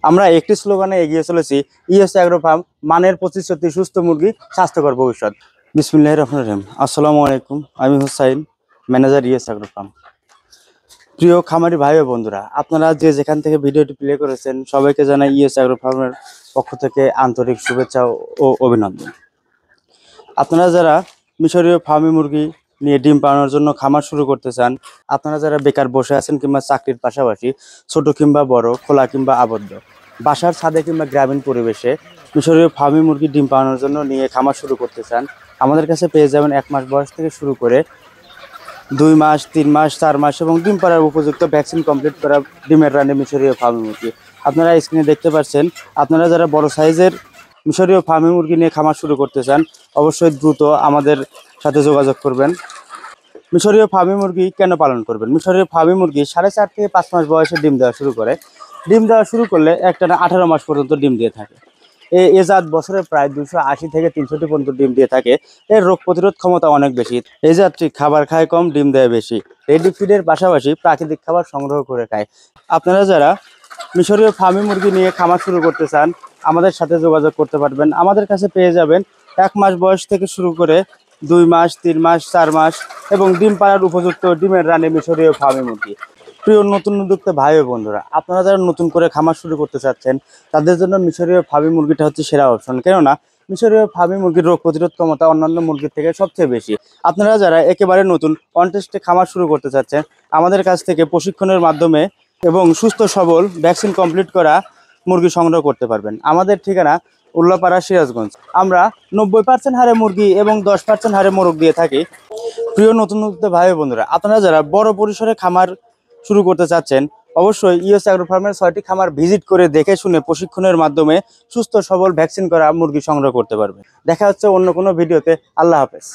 আমরা একটি স্লোগানে এগিয়ে চলেছি, ইএস অ্যাগ্রো ফার্ম, মানের প্রতিশ্রুতি, সুস্থ মুরগি, স্বাস্থ্যকর ভবিষ্যৎ। বিসমিল্লাহির রহমানির রহিম। আসসালামু আলাইকুম, আমি Hussain, manager ES agro farm. প্রিয় খামারি ভাই ও বন্ধুরা, আপনারা যে যেখান থেকে ভিডিওটি প্লে করেছেন সবাইকে জানাই ইএস অ্যাগ্রো ফার্মের পক্ষ থেকে আন্তরিক শুভেচ্ছা ও অভিনন্দন। আপনারা যারা মিশরীয় ফার্মি মুরগি নিয়ে ডিম পাড়ানোর জন্য খামার শুরু করতে চান, আপনারা যারা বেকার বসে আছেন কিংবা চাকরির পাশাপাশি ছোট কিংবা বড়, খোলা কিংবা আবদ্ধ, বাসার ছাদে কিংবা গ্রামীণ পরিবেশে মিশরীয় ফার্মি মুরগি ডিম পাড়ানোর জন্য নিয়ে খামার শুরু করতে চান, আমাদের কাছে পেয়ে যাবেন 1 মাস বয়স থেকে শুরু করে 2 মাস, 3 মাস, 4 মাস এবং ডিম পাড়ার উপযুক্ত ভ্যাকসিন কমপ্লিট করা ডিমের রানে মিশরীয় ফার্মি মুরগি। আপনারা স্ক্রিনে দেখতে পাচ্ছেন। আপনারা যারা বড় সাইজের মিশরীয় ফার্মি মুরগি নিয়ে খামার শুরু করতে চান, অবশ্যই দ্রুত আমাদের সাথে যোগাযোগ করবেন। মিশরীয় ফার্মি মুরগি কেন পালন করবেন? মিশরীয় ফার্মি মুরগি 4.5 থেকে 5 মাস বয়সে ডিম দেওয়া শুরু করে। ডিম দেওয়া শুরু করলে একটানা 18 মাস পর্যন্ত ডিম দিয়ে থাকে। এ জাত বছরে প্রায় 280 থেকে 300টি পর্যন্ত ডিম দিয়ে থাকে। এর রোগ প্রতিরোধ ক্ষমতা অনেক বেশি। এই জাতটি খাবার খায় কম, ডিম দেয় বেশি। রেডি ফিডের পাশাপাশি প্রাকৃতিক খাবার সংগ্রহ করে খায়। আপনারা যারা মিশরীয় ফার্মি মুরগি নিয়ে খামার শুরু করতে চান, আমাদের সাথে যোগাযোগ করতে পারবেন। আমাদের কাছে পেয়ে যাবেন 1 মাস বয়স থেকে শুরু করে 2 মাস, 3 মাস, 4 মাস এবং ডিম পাড়ার উপযুক্ত ডিমের রানে মিশরীয় ফার্মি মুরগি। প্রিয় নতুন উদ্যোক্তা ভাই ও বন্ধুরা, আপনারা যারা নতুন করে খামার শুরু করতে চাচ্ছেন, তাদের জন্য মিশরীয় ফার্মি মুরগিটা হচ্ছে সেরা অপশন। কেননা মিশরীয় ফার্মি মুরগির রোগ প্রতিরোধ ক্ষমতা অন্যান্য মুরগির থেকে সবচেয়ে বেশি। আপনারা যারা একেবারে নতুন কন্টেস্টে খামার শুরু করতে চাচ্ছেন, আমাদের কাছ থেকে প্রশিক্ষণের মাধ্যমে এবং সুস্থ সবল ভ্যাকসিন কমপ্লিট করা মুরগি সংগ্রহ করতে পারবেন। আমাদের ঠিকানা উল্লাপাড়া, সিরাজগঞ্জ। আমরা 90% হারে মুরগি এবং 10% হারে মোরগ দিয়ে থাকি। প্রিয় নতুন ভাই বন্ধুরা, আপনারা যারা বড় পরিসরে খামার শুরু করতে চাচ্ছেন, অবশ্যই ইএস অ্যাগ্রো ফার্মের 6টি খামার ভিজিট করে দেখে শুনে প্রশিক্ষণের মাধ্যমে সুস্থ সবল ভ্যাকসিন করা মুরগি সংগ্রহ করতে পারবেন। দেখা হচ্ছে অন্য কোনো ভিডিওতে। আল্লাহ হাফেজ।